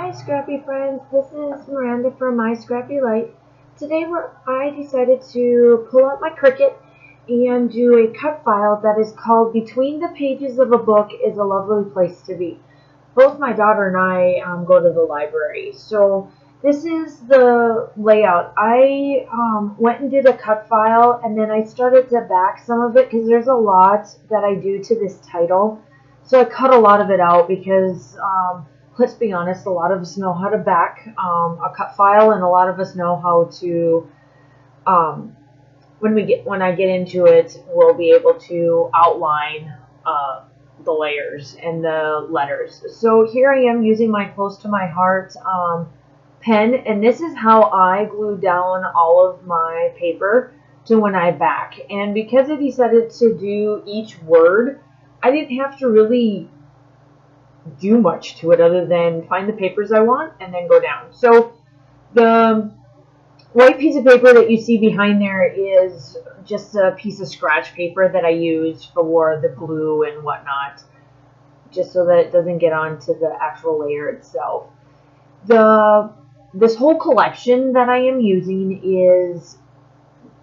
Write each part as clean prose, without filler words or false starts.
Hi Scrappy friends, this is Miranda from My Scrappy Light. Today I decided to pull out my Cricut and do a cut file that is called Between the Pages of a Book is a Lovely Place to Be. Both my daughter and I go to the library, so this is the layout. I went and did a cut file and then I started to back some of it because there's a lot that I do to this title. So I cut a lot of it out because let's be honest, a lot of us know how to back a cut file, and a lot of us know how to, when I get into it, we'll be able to outline the layers and the letters. So here I am using my Close to My Heart pen, and this is how I glue down all of my paper to when I back. And because I decided to do each word, I didn't have to really do much to it other than find the papers I want and then go down. So the white piece of paper that you see behind there is just a piece of scratch paper that I use for the glue and whatnot, just so that it doesn't get onto the actual layer itself. This whole collection that I am using is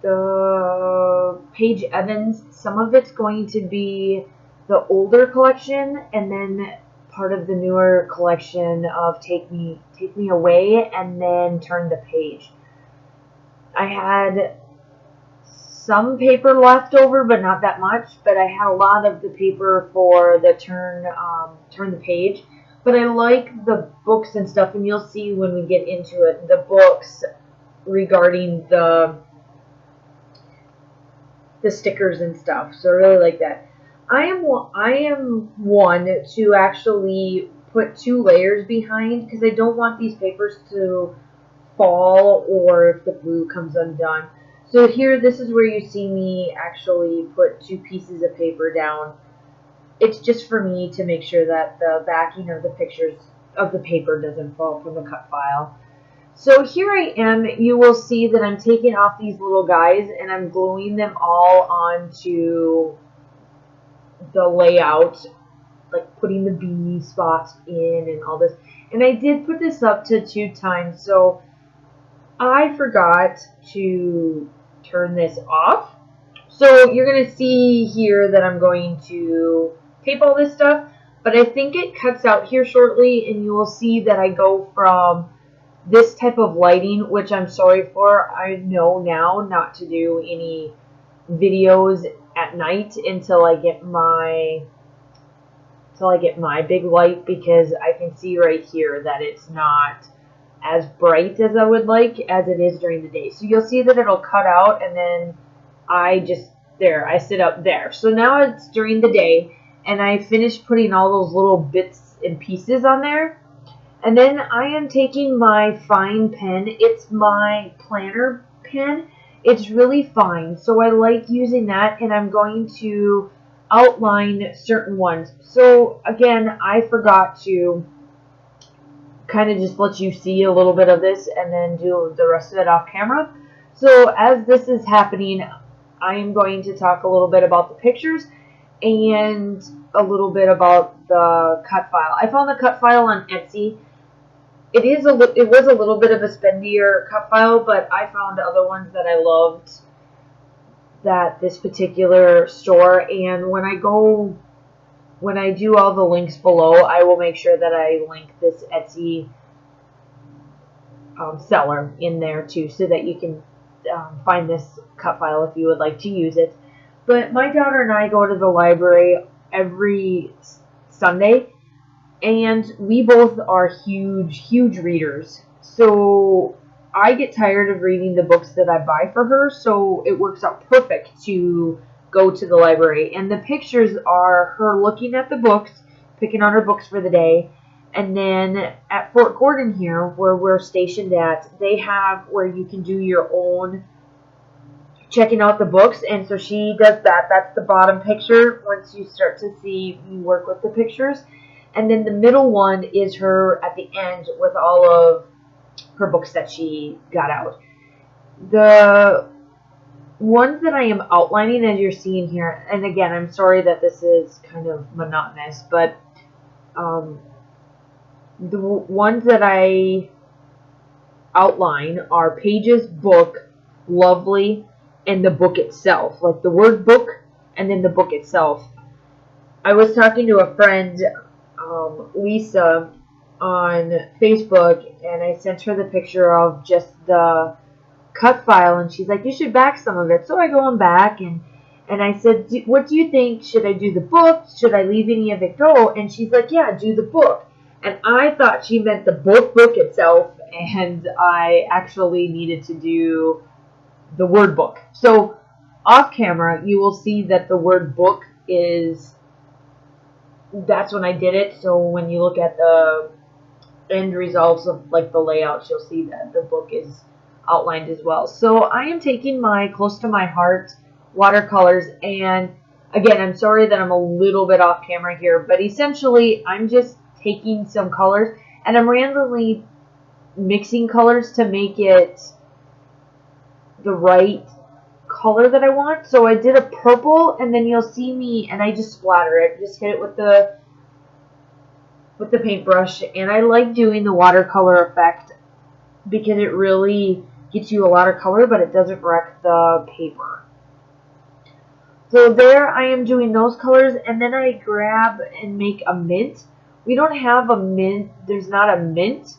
the Paige Evans. Some of it's going to be the older collection, and then part of the newer collection of Take Me Away and then Turn the Page. I had some paper left over, but not that much, but I had a lot of the paper for the Turn the Page. But I like the books and stuff, and you'll see when we get into it, the books regarding the stickers and stuff. So I really like that. I am one to actually put 2 layers behind because I don't want these papers to fall or if the glue comes undone. So here, this is where you see me actually put 2 pieces of paper down. It's just for me to make sure that the backing of the pictures of the paper doesn't fall from the cut file. So here I am. You will see that I'm taking off these little guys and I'm gluing them all onto the layout, like putting the B spots in and all this. And I did put this up to 2 times, so I forgot to turn this off. So you're going to see here that I'm going to tape all this stuff, but I think it cuts out here shortly, and you will see that I go from this type of lighting, which I'm sorry for. I know now not to do any videos at night until I get my big light, because I can see right here that it's not as bright as I would like as it is during the day. So you'll see that it'll cut out, and then I sit up there. So now it's during the day, and I finished putting all those little bits and pieces on there. And then I am taking my fine pen. It's my planner pen. It's really fine, so I like using that, and I'm going to outline certain ones. So again, I forgot to kind of just let you see a little bit of this and then do the rest of it off camera. So as this is happening, I am going to talk a little bit about the pictures and a little bit about the cut file. I found the cut file on Etsy. It was a little bit of a spendier cut file, but I found other ones that I loved that this particular store. And when I do all the links below, I will make sure that I link this Etsy seller in there too, so that you can find this cut file if you would like to use it. But my daughter and I go to the library every Sunday, and we both are huge readers. So I get tired of reading the books that I buy for her, so it works out perfect to go to the library. And the pictures are her looking at the books, picking out her books for the day. And then at Fort Gordon here, where we're stationed at, they have where you can do your own checking out the books. And so she does that. That's the bottom picture once you start to see me work with the pictures. And then the middle one is her at the end with all of her books that she got out. The ones that I am outlining, as you're seeing here, and again, I'm sorry that this is kind of monotonous, but The ones that I outline are Paige's book, Lovely, and the book itself. Like the word book and then the book itself. I was talking to a friend, Lisa, on Facebook, and I sent her the picture of just the cut file, and she's like, you should back some of it. So I go on back, and I said, what do you think? Should I do the book? Should I leave any of it go? And she's like, yeah, do the book. And I thought she meant the book itself, and I actually needed to do the word book. So off camera, you will see that the word book is, that's when I did it. So when you look at the end results of like the layouts, you'll see that the book is outlined as well. So I am taking my close to my heart watercolors, and again, I'm sorry that I'm a little bit off camera here, but essentially I'm just taking some colors and I'm randomly mixing colors to make it the right color that I want. So I did a purple, and then you'll see me, and I just splatter it, just hit it with the paintbrush, and I like doing the watercolor effect because it really gets you a lot of color, but it doesn't wreck the paper. So there I am doing those colors, and then I grab and make a mint. We don't have a mint, there's not a mint,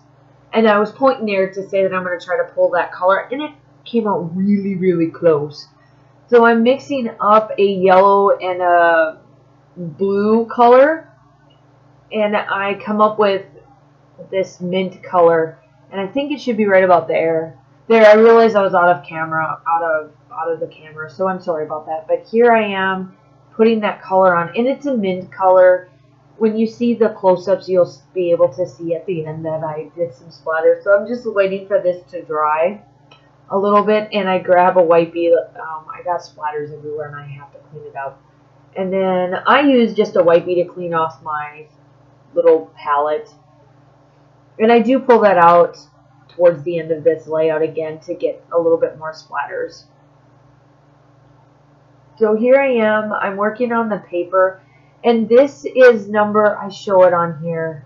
and I was pointing there to say that I'm going to try to pull that color, and it came out really, really close. So I'm mixing up a yellow and a blue color, and I come up with this mint color, and I think it should be right about there. There, I realized I was out of the camera, so I'm sorry about that. But here I am putting that color on, and it's a mint color. When you see the close-ups, you'll be able to see at the end that I did some splatter. So I'm just waiting for this to dry a little bit, and I grab a wipey. I got splatters everywhere, and I have to clean it up. And then I use just a wipey to clean off my little palette. And I do pull that out towards the end of this layout again to get a little bit more splatters. So here I am, I'm working on the paper, and this is I show it on here,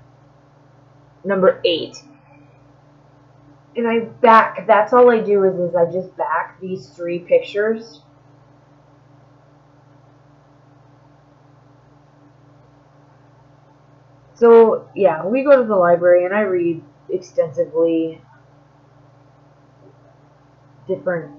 number 8. And that's all I do is I just back these 3 pictures. So yeah, we go to the library and I read extensively different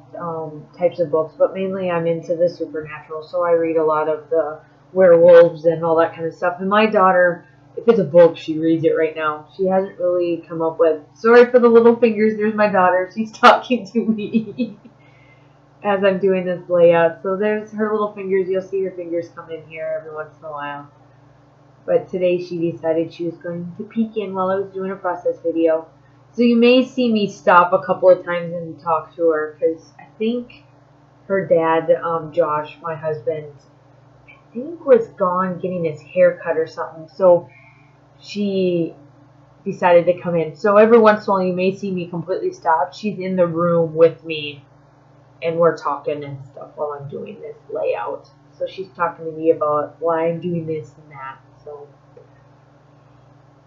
types of books, but mainly I'm into the supernatural, so I read a lot of the werewolves and all that kind of stuff. And my daughter, if it's a book, she reads it right now. She hasn't really come up with, sorry for the little fingers, there's my daughter, she's talking to me as I'm doing this layout. So there's her little fingers, you'll see her fingers come in here every once in a while. But today she decided she was going to peek in while I was doing a process video. So you may see me stop a couple of times and talk to her, because I think her dad, Josh, my husband, I think was gone getting his hair cut or something. So she decided to come in. So every once in a while you may see me completely stop. She's in the room with me, and we're talking and stuff while I'm doing this layout. So she's talking to me about why I'm doing this and that. So,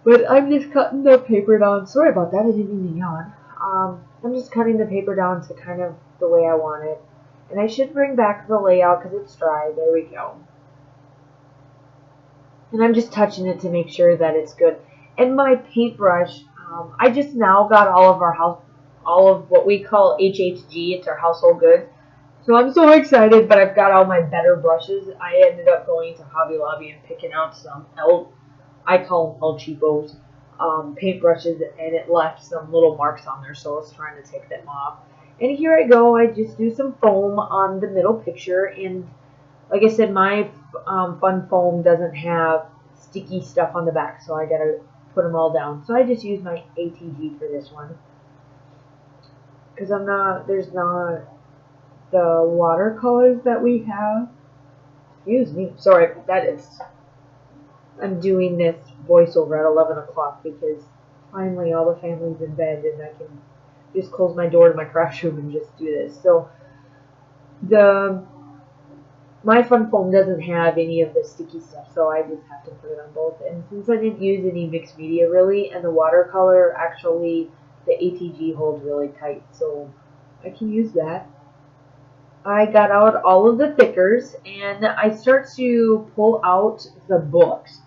but I'm just cutting the paper down. Sorry about that, I didn't mean to yawn. I'm just cutting the paper down to kind of the way I want it. And I should bring back the layout because it's dry. There we go. And I'm just touching it to make sure that it's good. And my paintbrush, I just now got all of what we call HHG. It's our household goods. So I'm so excited, but I've got all my better brushes. I ended up going to Hobby Lobby and picking out some I call them El Cheapos paintbrushes, and it left some little marks on there, so I was trying to take them off. And here I go, I just do some foam on the middle picture, and like I said, my fun foam doesn't have sticky stuff on the back, so I gotta put them all down. So I just use my ATG for this one, because there's not the watercolors that we have. Excuse me, sorry, I'm doing this voiceover at 11 o'clock because finally all the family's in bed and I can just close my door to my craft room and just do this. So the my fun foam doesn't have any of the sticky stuff, so I just have to put it on both. And since I didn't use any mixed media really, and the watercolor actually, the ATG holds really tight, so I can use that. I got out all of the thickers, and I start to pull out the books.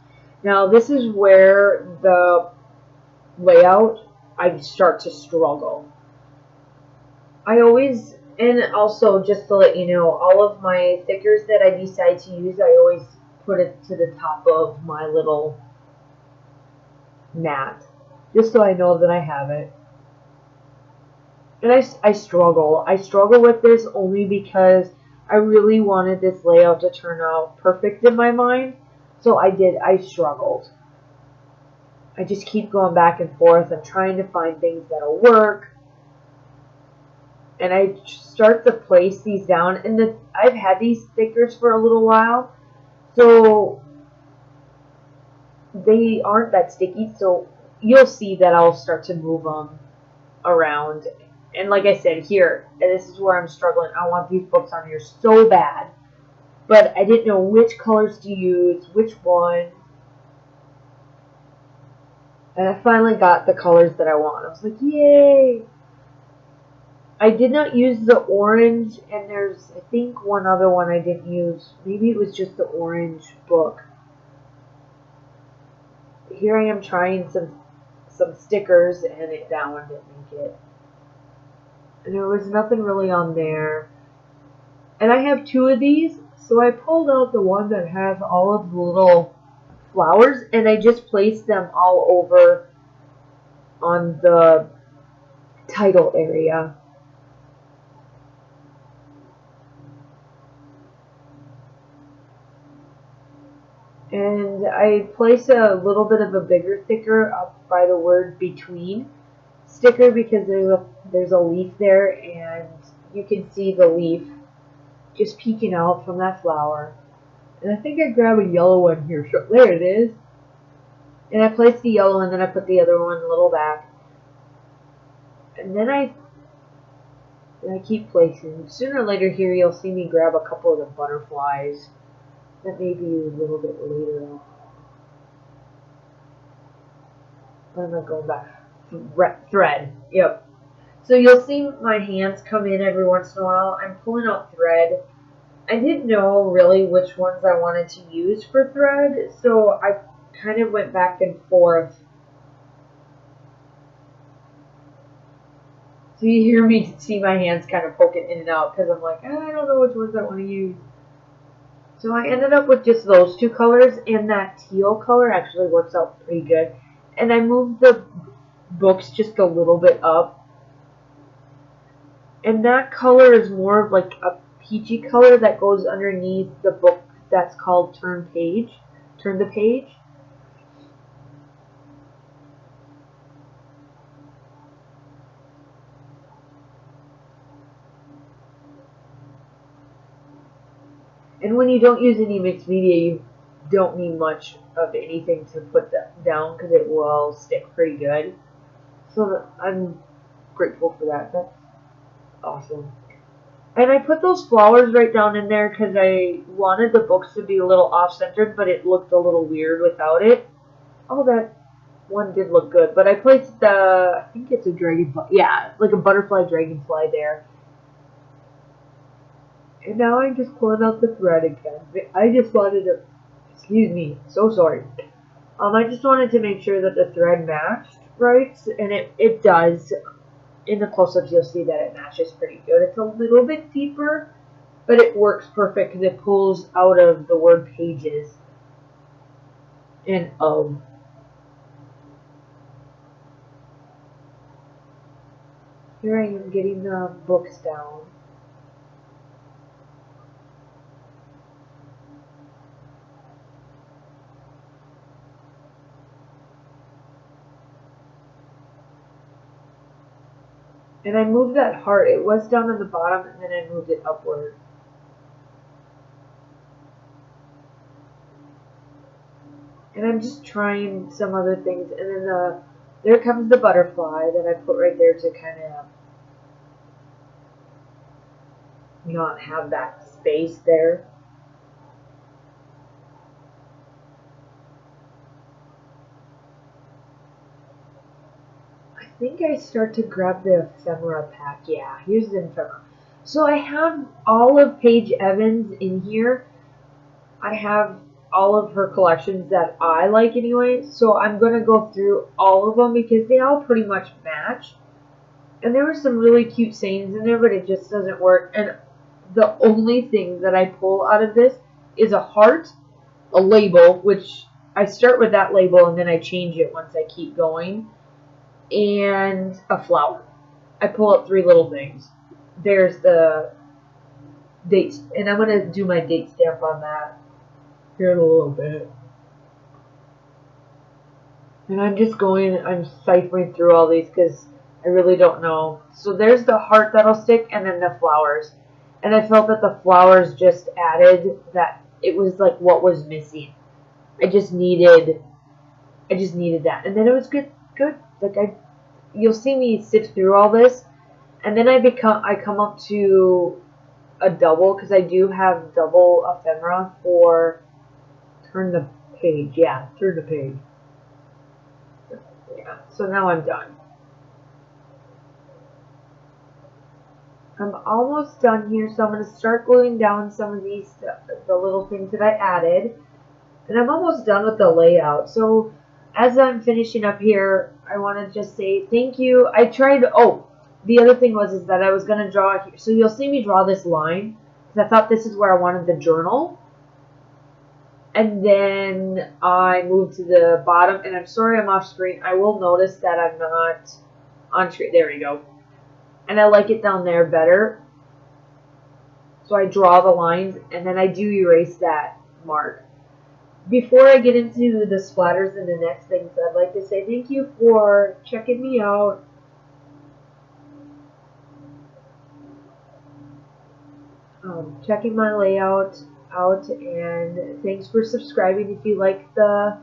Now this is where the layout, I start to struggle. I always, and also just to let you know, all of my thickers that I decide to use, I always put it to the top of my little mat, just so I know that I have it. And I struggle. I struggle with this only because I really wanted this layout to turn out perfect in my mind. So I struggled. I just keep going back and forth. I'm trying to find things that'll work. And I start to place these down. And I've had these stickers for a little while. So they aren't that sticky. So you'll see that I'll start to move them around. And like I said, here, and this is where I'm struggling. I want these books on here so bad. But I didn't know which colors to use, which one. And I finally got the colors that I want. I was like, yay! I did not use the orange, and there's, I think, one other one I didn't use. Maybe it was just the orange book. Here I am trying some stickers, and that one didn't make it. And there was nothing really on there. And I have two of these, so I pulled out the one that has all of the little flowers, and I just placed them all over on the title area. And I place a little bit of a bigger sticker up by the word between sticker because there's a leaf there, and you can see the leaf just peeking out from that flower. And I think I grabbed a yellow one here. There it is. And I placed the yellow, and then I put the other one a little back. And then I keep placing. Sooner or later here you'll see me grab a couple of the butterflies. That may be a little bit later on. Where am I going back? Thread. Yep. So you'll see my hands come in every once in a while. I'm pulling out thread. I didn't know really which ones I wanted to use for thread, so I kind of went back and forth. So you hear me see my hands kind of poking in and out because I'm like, I don't know which ones I want to use. So I ended up with just those two colors, and that teal color actually works out pretty good. And I moved the books just a little bit up. And that color is more of like a peachy color that goes underneath the book that's called Turn the Page. And when you don't use any mixed media, you don't need much of anything to put that down because it will stick pretty good. So I'm grateful for that. That's awesome. And I put those flowers right down in there because I wanted the books to be a little off-centered, but it looked a little weird without it. Oh, that one did look good. But I placed I think it's a dragonfly. Yeah, like a butterfly dragonfly there. And now I'm just pulling out the thread again. I just wanted to, excuse me, so sorry. I just wanted to make sure that the thread matched right, and it does. In the close-ups, you'll see that it matches pretty good. It's a little bit deeper, but it works perfect because it pulls out of the word pages and of. Here I am getting the books down. And I moved that heart. It was down on the bottom, and then I moved it upward. And I'm just trying some other things. And then there comes the butterfly that I put right there to kind of not have that space there. think I start to grab the ephemera pack. Yeah, here's the ephemera. So I have all of Paige Evans in here. I have all of her collections that I like anyway. So I'm going to go through all of them because they all pretty much match. And there were some really cute sayings in there, but it just doesn't work. And the only thing that I pull out of this is a heart, a label, which I start with that label and then I change it once I keep going, and a flower. I pull up 3 little things. There's the dates, and I'm going to do my date stamp on that here in a little bit. And I'm ciphering through all these because I really don't know. So there's the heart that'll stick, and then the flowers. And I felt that the flowers just added that. It was like what was missing. I just needed that, and then it was good. Like you'll see me sift through all this, and then I come up to a double because I do have double ephemera for turn the page. Yeah, turn the page. Yeah. So now I'm done. I'm almost done here, so I'm going to start gluing down some of these, the little things that I added. And I'm almost done with the layout. So as I'm finishing up here, I want to just say thank you. I tried, the other thing was that I was going to draw here. So you'll see me draw this line, because I thought this is where I wanted the journal. And then I moved to the bottom, and I'm sorry I'm off screen. I will notice that I'm not on screen. There we go. And I like it down there better. So I draw the lines, and then I do erase that mark. Before I get into the splatters and the next things, I'd like to say thank you for checking me out. Checking my layout out, and thanks for subscribing. If you like the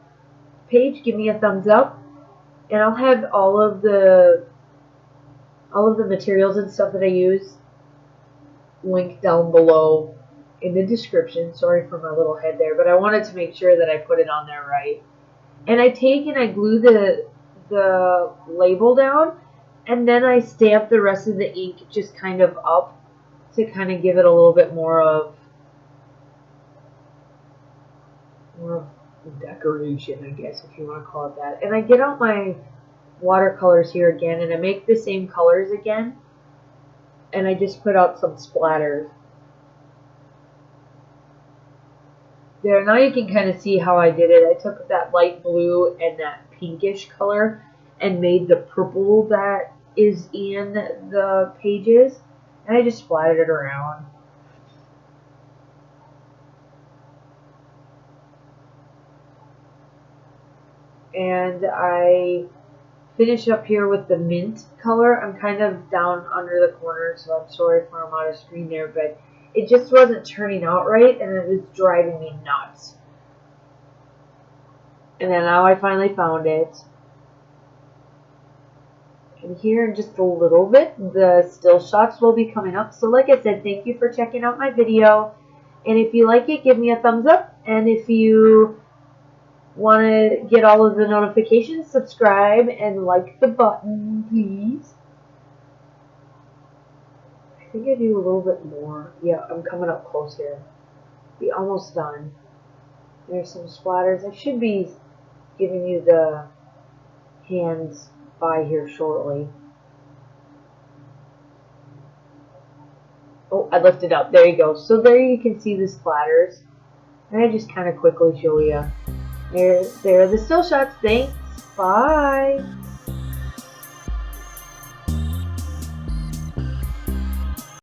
page, give me a thumbs up, and I'll have all of the materials and stuff that I use linked down below in the description. Sorry for my little head there, but I wanted to make sure that I put it on there right. And I take and I glue the label down, and then I stamp the rest of the ink just kind of up to kind of give it a little bit more of decoration, I guess, if you want to call it that. And I get out my watercolors here again, and I make the same colors again, and I just put out some splatters there. Now you can kind of see how I did it. I took that light blue and that pinkish color and made the purple that is in the pages, and I just splattered it around. And I finish up here with the mint color. I'm kind of down under the corner, so I'm sorry if I'm out of screen there, but it just wasn't turning out right, and it was driving me nuts. And then now I finally found it. And here in just a little bit, the still shots will be coming up. So like I said, thank you for checking out my video. And if you like it, give me a thumbs up. And if you want to get all of the notifications, subscribe and like the button, please. I think I do a little bit more. Yeah, I'm coming up close here. Be almost done. There's some splatters. I should be giving you the hands by here shortly. Oh, I lifted up. There you go. So there you can see the splatters. And I just kind of quickly show you. There are the still shots. Thanks. Bye.